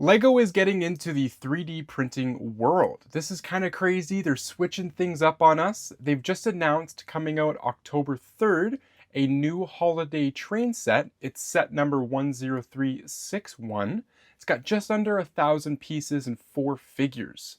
Lego is getting into the 3D printing world. This is kind of crazy. They're switching things up on us. They've just announced coming out October 3rd a new holiday train set. It's set number 10361. It's got just under 1,000 pieces and 4 figures.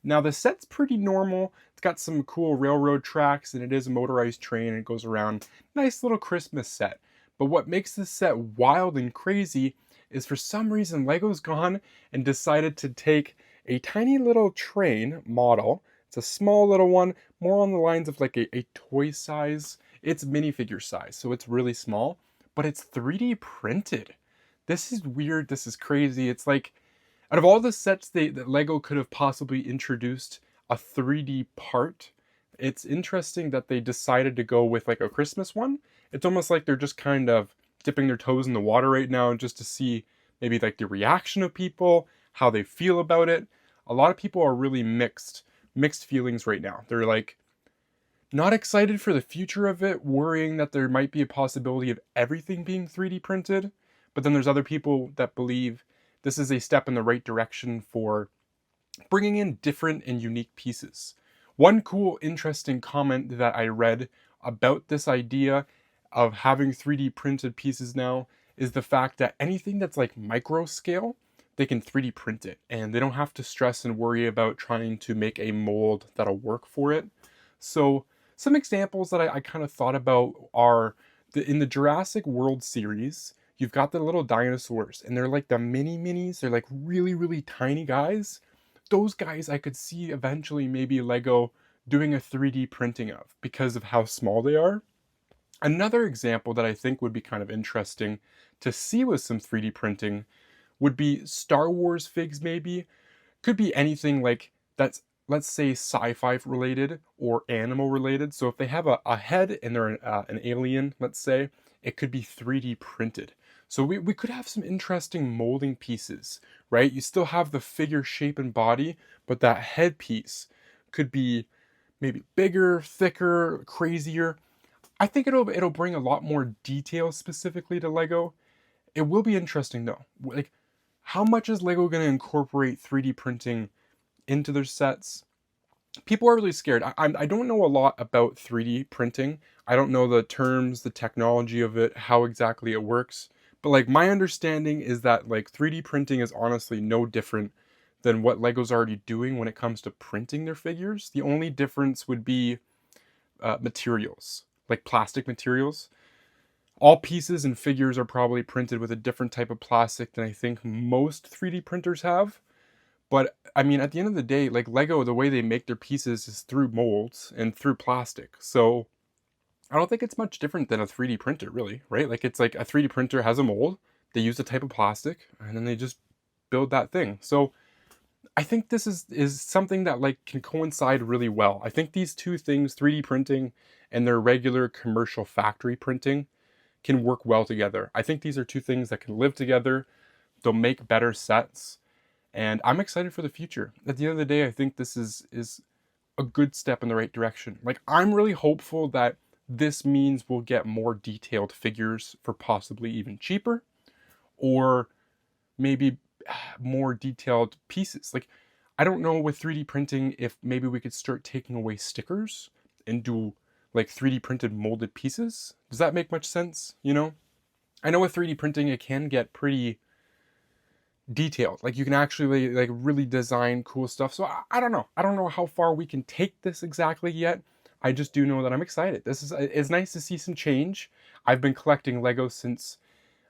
Now the set's pretty normal. It's got some cool railroad tracks and it is a motorized train and it goes around. Nice little Christmas set. But what makes this set wild and crazy is for some reason Lego's gone and decided to take a tiny little train model. It's a small little one, more on the lines of like a toy size. It's minifigure size, so it's really small, but it's 3D printed. This is weird, this is crazy. It's like, out of all the sets that Lego could have possibly introduced a 3D part, it's interesting that they decided to go with like a Christmas one. It's almost like they're just kind of dipping their toes in the water right now just to see maybe like the reaction of people, how they feel about it. A lot of people are really mixed feelings right now. They're like not excited for the future of it, worrying that there might be a possibility of everything being 3D printed. But then there's other people that believe this is a step in the right direction for bringing in different and unique pieces. One cool, interesting comment that I read about this idea of having 3D printed pieces now is the fact that anything that's like micro scale, they can 3D print it and they don't have to stress and worry about trying to make a mold that'll work for it. So some examples that I kind of thought about are in the Jurassic World series, you've got the little dinosaurs and they're like the mini minis. They're like really, really tiny guys. Those guys I could see eventually maybe Lego doing a 3D printing of because of how small they are. Another example that I think would be kind of interesting to see with some 3D printing would be Star Wars figs maybe. Could be anything like that's, let's say, sci-fi related or animal related. So if they have a head and they're an alien, let's say, it could be 3D printed. So we could have some interesting molding pieces, right? You still have the figure shape and body, but that headpiece could be maybe bigger, thicker, crazier. I think it'll bring a lot more detail specifically to Lego. It will be interesting though. Like, how much is Lego going to incorporate 3D printing into their sets? People are really scared. I don't know a lot about 3D printing. I don't know the terms, the technology of it, how exactly it works. But like my understanding is that like 3D printing is honestly no different than what Lego's already doing when it comes to printing their figures. The only difference would be materials, like plastic materials. All pieces and figures are probably printed with a different type of plastic than I think most 3D printers have. But I mean, at the end of the day, like Lego, the way they make their pieces is through molds and through plastic. So I don't think it's much different than a 3D printer, really, right? Like it's like a 3D printer has a mold, they use a type of plastic, and then they just build that thing. So I think this is something that like can coincide really well. I think these two things, 3D printing and their regular commercial factory printing, can work well together. I think these are two things that can live together. They'll make better sets, and I'm excited for the future. At the end of the day, I think this is a good step in the right direction. Like I'm really hopeful that this means we'll get more detailed figures for possibly even cheaper, or maybe more detailed pieces. Like I don't know with 3D printing if maybe we could start taking away stickers and do like 3D printed molded pieces. Does that make much sense? You know? I know with 3D printing it can get pretty detailed. Like you can actually like really design cool stuff. So I don't know. I don't know how far we can take this exactly yet. I just do know that I'm excited. This is it's nice to see some change. I've been collecting Lego since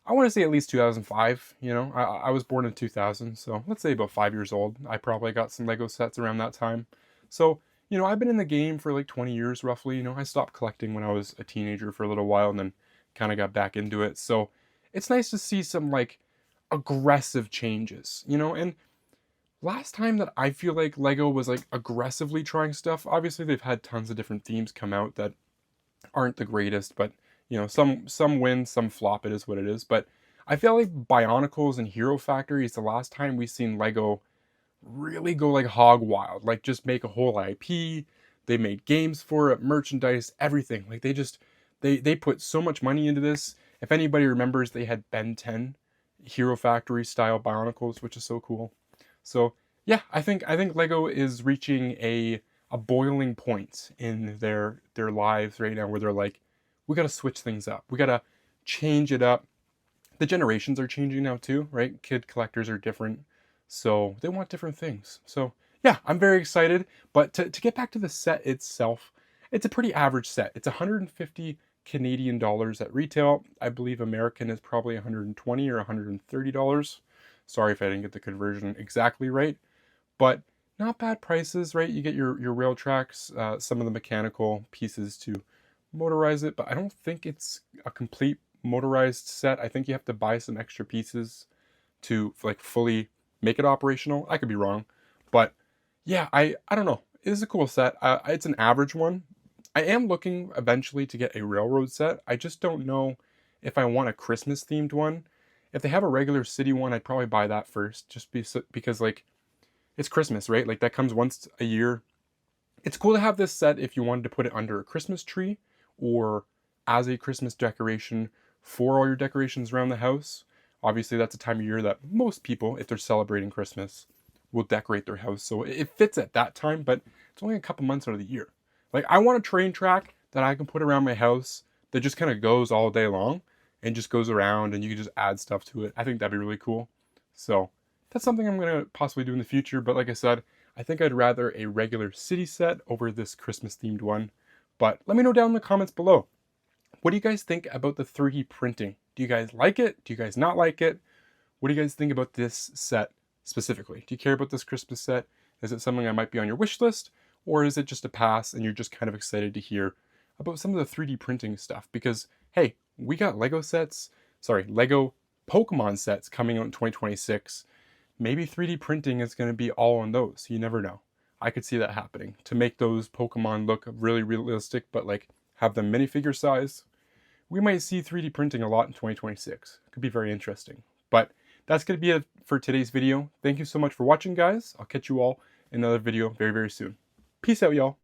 I want to say at least 2005. You know, I was born in 2000, so let's say about 5 years old. I probably got some Lego sets around that time. So you know, I've been in the game for like 20 years roughly. You know, I stopped collecting when I was a teenager for a little while and then kind of got back into it. So it's nice to see some like aggressive changes, you know? And last time that I feel like Lego was like aggressively trying stuff, obviously they've had tons of different themes come out that aren't the greatest, but you know, some win, some flop, it is what it is. But I feel like Bionicles and Hero Factory is the last time we've seen Lego really go like hog wild, like just make a whole IP. They made games for it, merchandise, everything. Like they just they put so much money into this. If anybody remembers, they had Ben 10 Hero Factory style Bionicles, which is so cool. So yeah, I think Lego is reaching a boiling point in their lives right now where they're like, we got to switch things up. We got to change it up. The generations are changing now too, right? Kid collectors are different, so they want different things. So yeah, I'm very excited. But to get back to the set itself, it's a pretty average set. It's 150 Canadian dollars at retail. I believe American is probably 120 or $130. Sorry if I didn't get the conversion exactly right, but not bad prices, right? You get your rail tracks, some of the mechanical pieces to motorize it, but I don't think it's a complete motorized set. I think you have to buy some extra pieces to like fully make it operational. I could be wrong, but yeah, I don't know. It is a cool set. It's an average one. I am looking eventually to get a railroad set. I just don't know if I want a Christmas themed one. If they have a regular city one, I'd probably buy that first, just because like it's Christmas, right? Like that comes once a year. It's cool to have this set if you wanted to put it under a Christmas tree or as a Christmas decoration for all your decorations around the house. Obviously, that's a time of year that most people, if they're celebrating Christmas, will decorate their house. So it fits at that time, but it's only a couple months out of the year. Like, I want a train track that I can put around my house that just kind of goes all day long and just goes around and you can just add stuff to it. I think that'd be really cool. So that's something I'm going to possibly do in the future. But like I said, I think I'd rather a regular city set over this Christmas themed one. But let me know down in the comments below. What do you guys think about the 3D printing? Do you guys like it? Do you guys not like it? What do you guys think about this set specifically? Do you care about this Christmas set? Is it something that might be on your wish list? Or is it just a pass and you're just kind of excited to hear about some of the 3D printing stuff? Because, hey, we got Lego Pokemon sets coming out in 2026. Maybe 3D printing is going to be all on those. You never know. I could see that happening to make those Pokemon look really realistic, but like have them minifigure size. We might see 3D printing a lot in 2026. It could be very interesting. But that's going to be it for today's video. Thank you so much for watching, guys. I'll catch you all in another video very, very soon. Peace out, y'all.